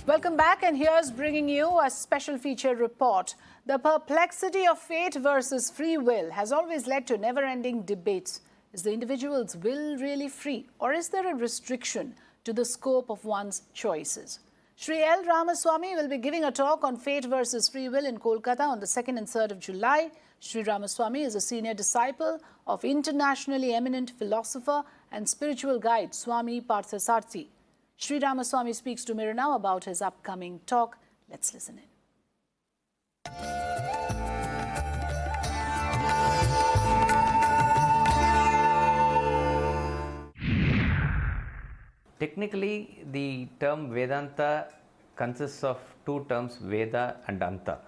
Welcome back, and here's bringing you a special feature report. The perplexity of fate versus free will has always led to never-ending debates. Is the individual's will really free, or is there a restriction to the scope of one's choices? Shri Ramaswamy will be giving a talk on fate versus free will in Kolkata on the 2nd and 3rd of July. Shri Ramaswamy is a senior disciple of internationally eminent philosopher and spiritual guide Swami Parthasarthi. Shri Ramaswamy speaks to Mirror Now about his upcoming talk. Let's listen in. Technically, the term Vedanta consists of two terms, Veda and Anta,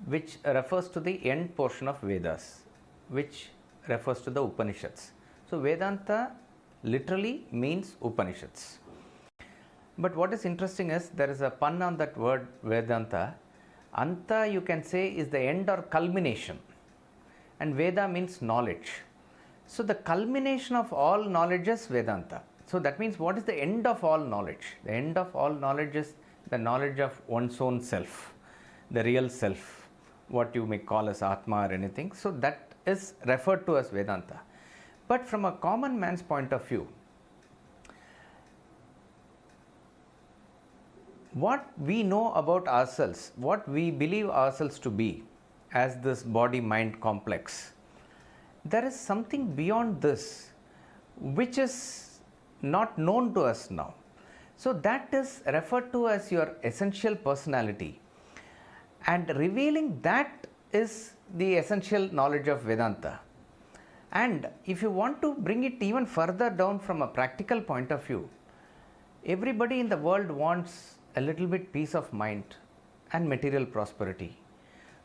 which refers to the end portion of Vedas, which refers to the Upanishads. So, Vedanta literally means Upanishads. But what is interesting is there is a pun on that word Vedanta. Anta, you can say, is the end or culmination, and Veda means knowledge. So, the culmination of all knowledge is Vedanta. So, that means what is the end of all knowledge? The end of all knowledge is the knowledge of one's own self, the real self, what you may call as Atma or anything. So, that is referred to as Vedanta. But from a common man's point of view, what we know about ourselves, what we believe ourselves to be as this body-mind complex, there is something beyond this which is not known to us now. So, that is referred to as your essential personality, and revealing that is the essential knowledge of Vedanta. And if you want to bring it even further down from a practical point of view, everybody in the world wants a little bit peace of mind and material prosperity.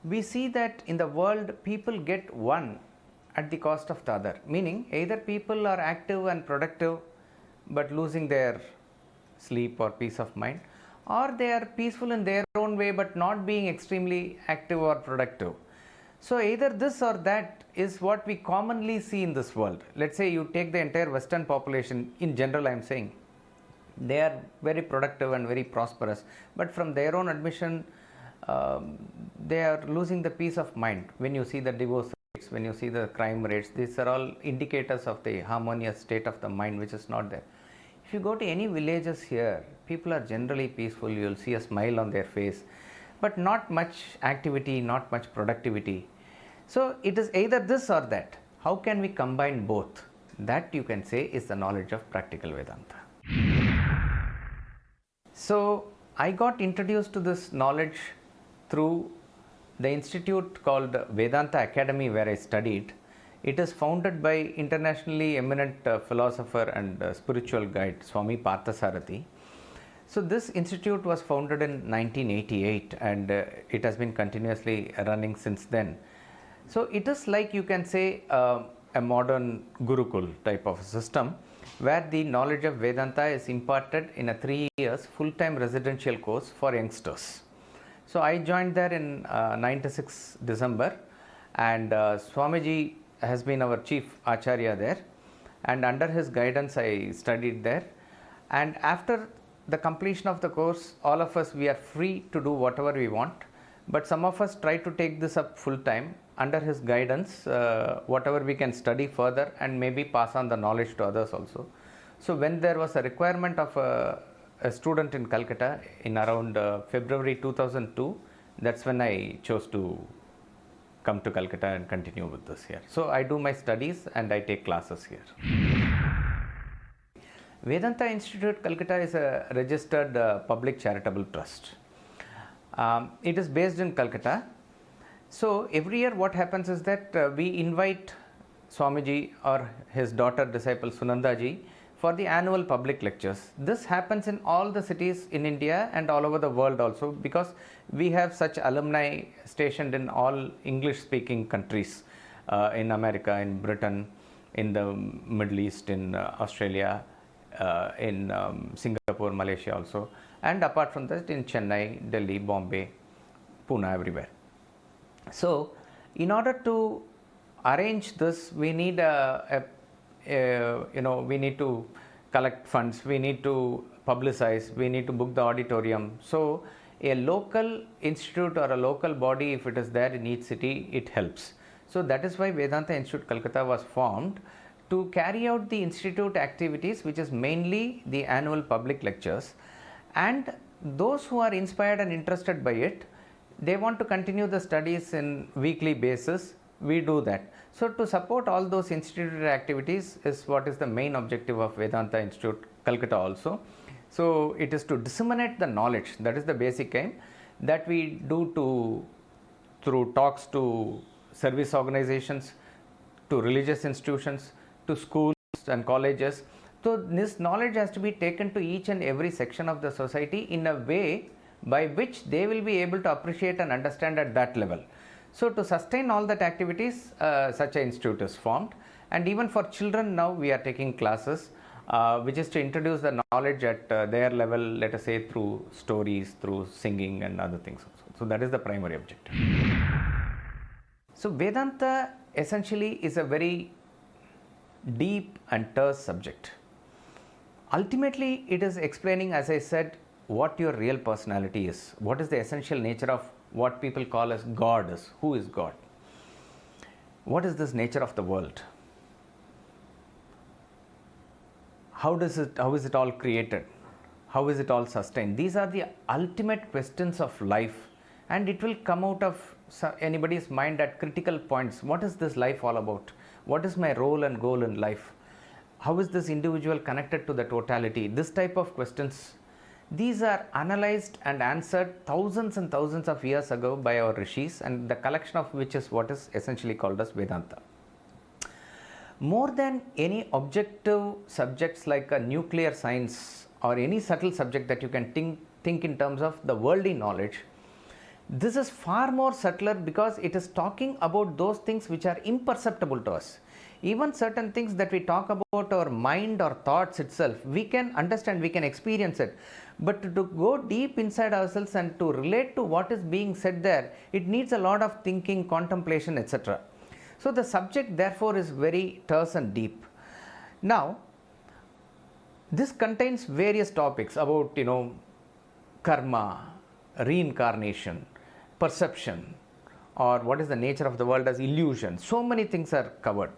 We see that in the world people get one at the cost of the other, meaning either people are active and productive but losing their sleep or peace of mind, or they are peaceful in their own way but not being extremely active or productive. So either this or that is what we commonly see in this world. Let's say you take the entire Western population, in general I am saying, they are very productive and very prosperous, but from their own admission, they are losing the peace of mind. When you see the divorce rates, when you see the crime rates, these are all indicators of the harmonious state of the mind which is not there. If you go to any villages here, people are generally peaceful. You will see a smile on their face, but not much activity, not much productivity. So it is either this or that. How can we combine both? That, you can say, is the knowledge of practical Vedanta. So I got introduced to this knowledge through the institute called Vedanta Academy, where I studied. It is founded by internationally eminent philosopher and spiritual guide Swami Parthasarthi. So this institute was founded in 1988, and it has been continuously running since then. So it is like, you can say, a modern Gurukul type of system, where the knowledge of Vedanta is imparted in a 3 years full-time residential course for youngsters. So I joined there in 96 December, and Swamiji has been our chief Acharya there, and under his guidance I studied there. And after the completion of the course, all of us, we are free to do whatever we want, but some of us try to take this up full time under his guidance, whatever we can study further and maybe pass on the knowledge to others also. So when there was a requirement of a student in Calcutta in around February 2002, that's when I chose to come to Calcutta and continue with this here. So I do my studies and I take classes here. Vedanta Institute Calcutta is a registered public charitable trust. It is based in Calcutta. So every year what happens is that we invite Swamiji or his daughter disciple Sunandaji for the annual public lectures. This happens in all the cities in India and all over the world also, because we have such alumni stationed in all English speaking countries, in America, in Britain, in the Middle East, in Australia, in Singapore, Malaysia also, and apart from that in Chennai, Delhi, Bombay, Pune, everywhere. So in order to arrange this, we need we need to collect funds, we need to publicize, we need to book the auditorium. So a local institute or a local body, if it is there in each city, it helps. So that is why Vedanta Institute Calcutta was formed, to carry out the institute activities, which is mainly the annual public lectures. And those who are inspired and interested by it, they want to continue the studies in weekly basis, we do that. So to support all those institute activities is what is the main objective of Vedanta Institute Calcutta also. So it is to disseminate the knowledge, that is the basic aim, that we do through talks to service organizations, to religious institutions, to schools and colleges. So this knowledge has to be taken to each and every section of the society in a way by which they will be able to appreciate and understand at that level. So to sustain all that activities, such an institute is formed. And even for children now we are taking classes, which is to introduce the knowledge at their level, let us say through stories, through singing and other things also. So that is the primary objective. So Vedanta essentially is a very deep and terse subject. Ultimately, it is explaining, as I said, what your real personality is. What is the essential nature of what people call as God is. Who is God? What is this nature of the world? How is it all created? How is it all sustained? These are the ultimate questions of life, and it will come out of anybody's mind at critical points. What is this life all about? What is my role and goal in life? How is this individual connected to the totality? This type of questions, these are analyzed and answered thousands and thousands of years ago by our rishis, and the collection of which is what is essentially called as Vedanta. More than any objective subjects like a nuclear science or any subtle subject that you can think in terms of the worldly knowledge, this is far more subtler because it is talking about those things which are imperceptible to us. Even certain things that we talk about our mind or thoughts itself, we can understand, we can experience it. But to go deep inside ourselves and to relate to what is being said there, it needs a lot of thinking, contemplation, etc. So the subject therefore is very terse and deep. Now, this contains various topics about, karma, reincarnation, perception, or what is the nature of the world as illusion. So many things are covered.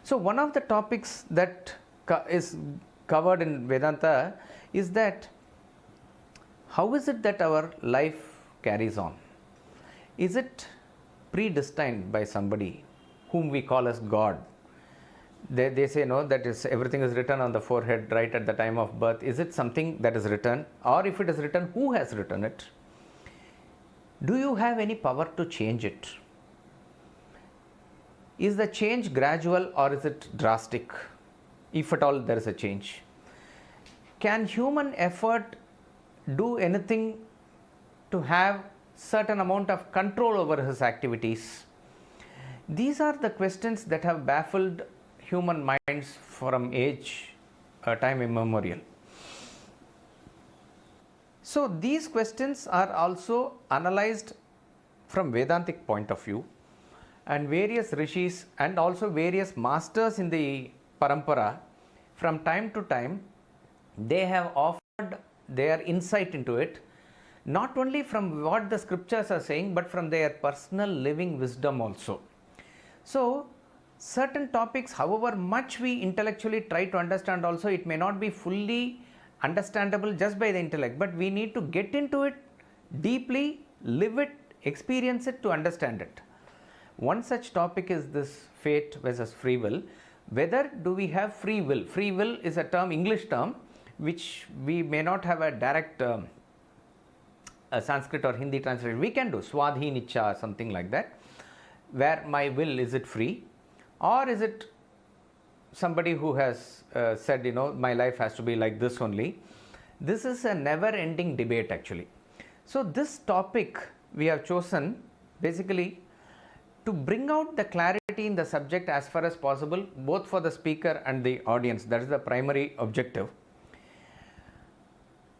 So one of the topics that is covered in Vedanta is that how is it that our life carries on? Is it predestined by somebody whom we call as God? They say no, that is everything is written on the forehead right at the time of birth. Is it something that is written? Or if it is written, who has written it? Do you have any power to change it? Is the change gradual or is it drastic? If at all there is a change. Can human effort do anything to have certain amount of control over his activities? These are the questions that have baffled human minds from time immemorial. So these questions are also analyzed from Vedantic point of view, and various rishis and also various masters in the parampara from time to time, they have offered their insight into it, not only from what the scriptures are saying, but from their personal living wisdom also. So certain topics, however much we intellectually try to understand also, it may not be fully understandable just by the intellect, but we need to get into it deeply, live it, experience it to understand it. One such topic is this fate versus free will. Whether do we have free will? Free will is a term, English term, which we may not have a direct a Sanskrit or Hindi translation. We can do Swadhin Ichcha, something like that, where my will, is it free? Or is it somebody who has said, my life has to be like this only? This is a never-ending debate actually. So this topic we have chosen basically to bring out the clarity in the subject as far as possible, both for the speaker and the audience. That is the primary objective.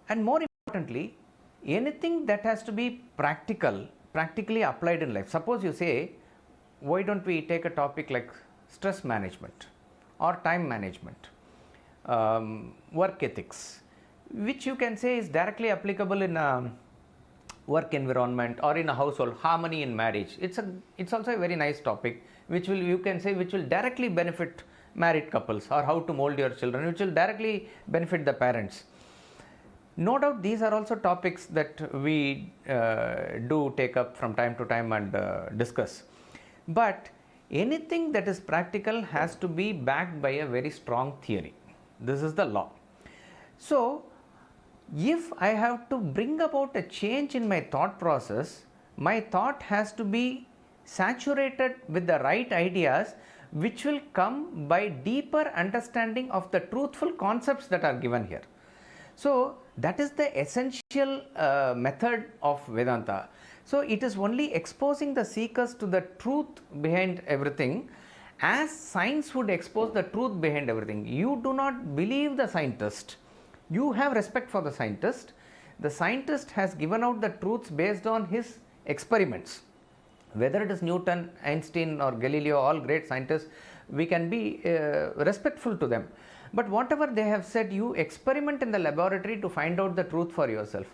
And more importantly, anything that has to be practically applied in life. Suppose you say, why don't we take a topic like stress management or time management, work ethics, which you can say is directly applicable in a work environment or in a household, harmony in marriage. It's also a very nice topic, which will, you can say, which will directly benefit married couples, or how to mold your children, which will directly benefit the parents. No doubt these are also topics that we do take up from time to time and discuss. But anything that is practical has to be backed by a very strong theory. This is the law. So, if I have to bring about a change in my thought process, my thought has to be saturated with the right ideas, which will come by deeper understanding of the truthful concepts that are given here. So, that is the essential method of Vedanta. So, it is only exposing the seekers to the truth behind everything, as science would expose the truth behind everything. You do not believe the scientist. You have respect for the scientist. The scientist has given out the truths based on his experiments. Whether it is Newton, Einstein or Galileo, all great scientists, we can be respectful to them. But whatever they have said, you experiment in the laboratory to find out the truth for yourself.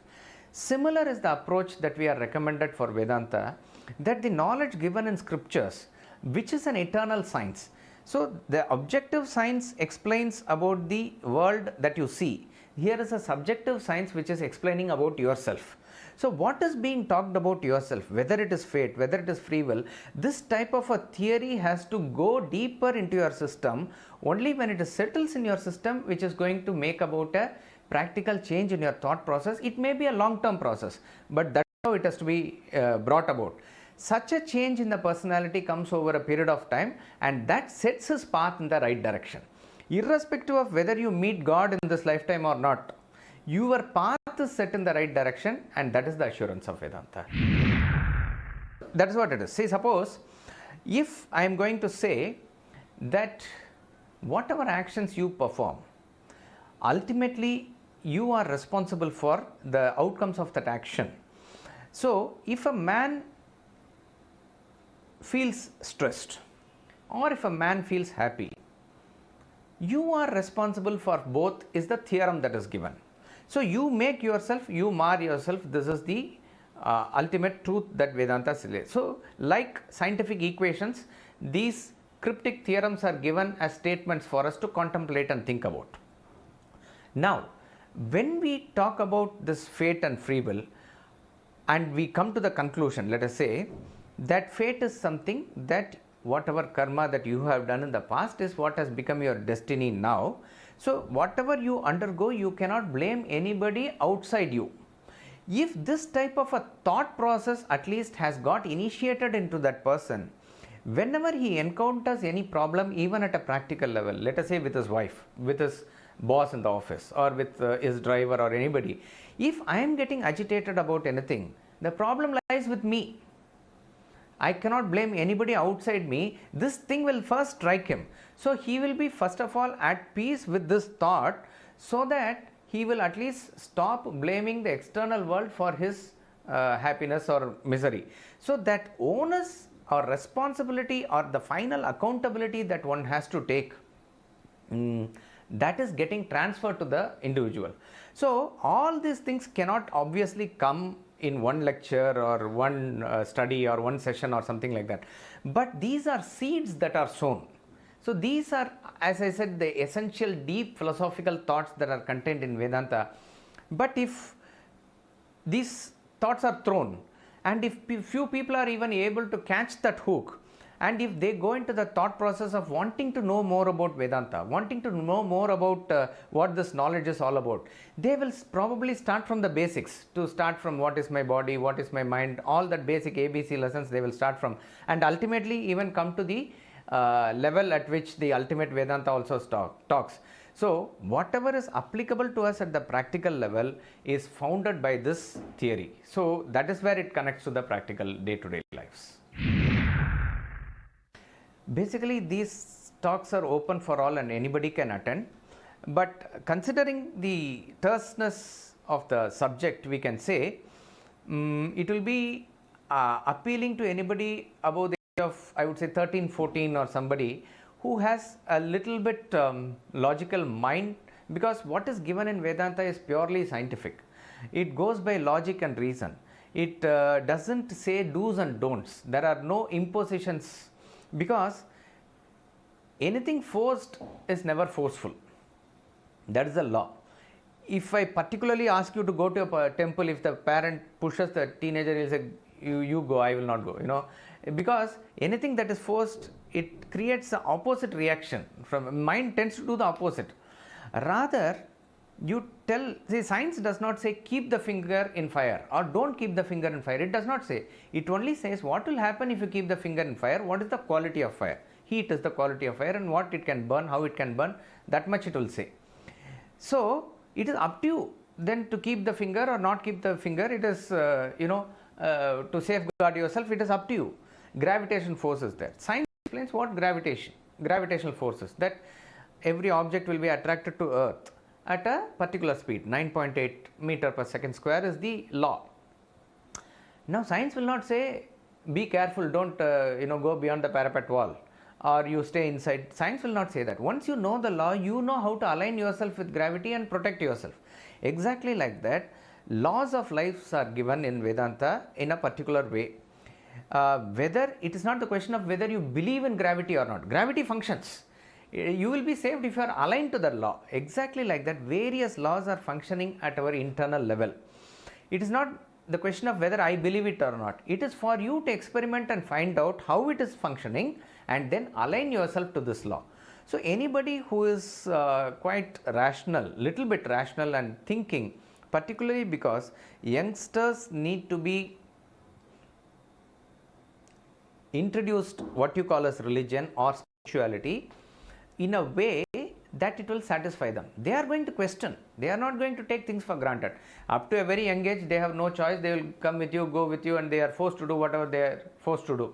Similar is the approach that we are recommended for Vedanta, that the knowledge given in scriptures, which is an eternal science. So, the objective science explains about the world that you see. Here is a subjective science which is explaining about yourself. So, what is being talked about yourself, whether it is fate, whether it is free will, this type of a theory has to go deeper into your system only when it settles in your system, which is going to make about a practical change in your thought process. It may be a long-term process, but that's how it has to be brought about. Such a change in the personality comes over a period of time, and that sets his path in the right direction. Irrespective of whether you meet God in this lifetime or not, your path is set in the right direction, and that is the assurance of Vedanta. That is what it is. See, suppose if I am going to say that whatever actions you perform, ultimately you are responsible for the outcomes of that action. So, if a man feels stressed or if a man feels happy, you are responsible for both, is the theorem that is given. So, you make yourself, you mar yourself. This is the ultimate truth that Vedanta says. So, like scientific equations, these cryptic theorems are given as statements for us to contemplate and think about. Now, when we talk about this fate and free will, and we come to the conclusion, let us say, that fate is something that whatever karma that you have done in the past is what has become your destiny now. So, whatever you undergo, you cannot blame anybody outside you. If this type of a thought process at least has got initiated into that person, whenever he encounters any problem, even at a practical level, let us say with his wife, with his boss in the office, or with his driver or anybody, if I am getting agitated about anything, the problem lies with me. I cannot blame anybody outside me. This thing will first strike him. So, he will be first of all at peace with this thought, so that he will at least stop blaming the external world for his happiness or misery. So, that onus or responsibility or the final accountability that one has to take, that is getting transferred to the individual. So, all these things cannot obviously come in one lecture or one study or one session or something like that, but these are seeds that are sown. So, these are, as I said, the essential deep philosophical thoughts that are contained in Vedanta. But if these thoughts are thrown, and if few people are even able to catch that hook, and if they go into the thought process of wanting to know more about Vedanta, wanting to know more about what this knowledge is all about, they will probably start from the basics, to start from what is my body, what is my mind, all that basic ABC lessons they will start from, and ultimately even come to the level at which the ultimate Vedanta also talks. So, whatever is applicable to us at the practical level is founded by this theory. So, that is where it connects to the practical day-to-day lives. Basically, these talks are open for all and anybody can attend, but considering the terseness of the subject, we can say it will be appealing to anybody above the age of, I would say, 13, 14 or somebody who has a little bit logical mind because what is given in Vedanta is purely scientific. It goes by logic and reason. It doesn't say do's and don'ts. There are no impositions, because anything forced is never forceful. That is the law. If I particularly ask you to go to a temple, if the parent pushes the teenager, he'll say, you go, I will not go, because anything that is forced, it creates the opposite reaction. From mind tends to do the opposite. Rather, you tell, see, science does not say keep the finger in fire or don't keep the finger in fire. It does not say. It only says what will happen if you keep the finger in fire, what is the quality of fire. Heat is the quality of fire, and what it can burn, how it can burn, that much it will say. So it is up to you then to keep the finger or not keep the finger. It is, to safeguard yourself, it is up to you. Gravitation force is there. Science explains what gravitational forces, that every object will be attracted to earth at a particular speed. 9.8 meter per second square is the law. Now science will not say be careful, don't go beyond the parapet wall, or you stay inside. Science will not say that. Once you know the law, you know how to align yourself with gravity and protect yourself. Exactly like that, laws of life are given in Vedanta in a particular way. Whether it is not the question of whether you believe in gravity or not. Gravity functions. You will be saved if you are aligned to the law. Exactly like that, various laws are functioning at our internal level. It is not the question of whether I believe it or not. It is for you to experiment and find out how it is functioning and then align yourself to this law. So anybody who is quite rational, little bit rational and thinking, particularly because youngsters need to be introduced what you call as religion or spirituality in a way that it will satisfy them. They are going to question. They are not going to take things for granted. Up to a very young age, they have no choice. They will come with you, go with you, and they are forced to do whatever they are forced to do.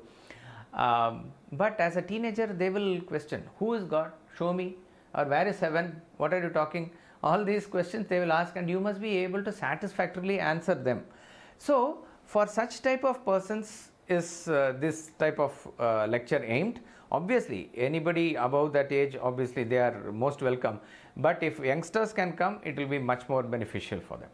But as a teenager, they will question, who is God? Show me. Or where is heaven? What are you talking? All these questions they will ask, and you must be able to satisfactorily answer them. So for such type of persons is this type of lecture aimed. Obviously, anybody above that age, obviously they are most welcome. But if youngsters can come, it will be much more beneficial for them.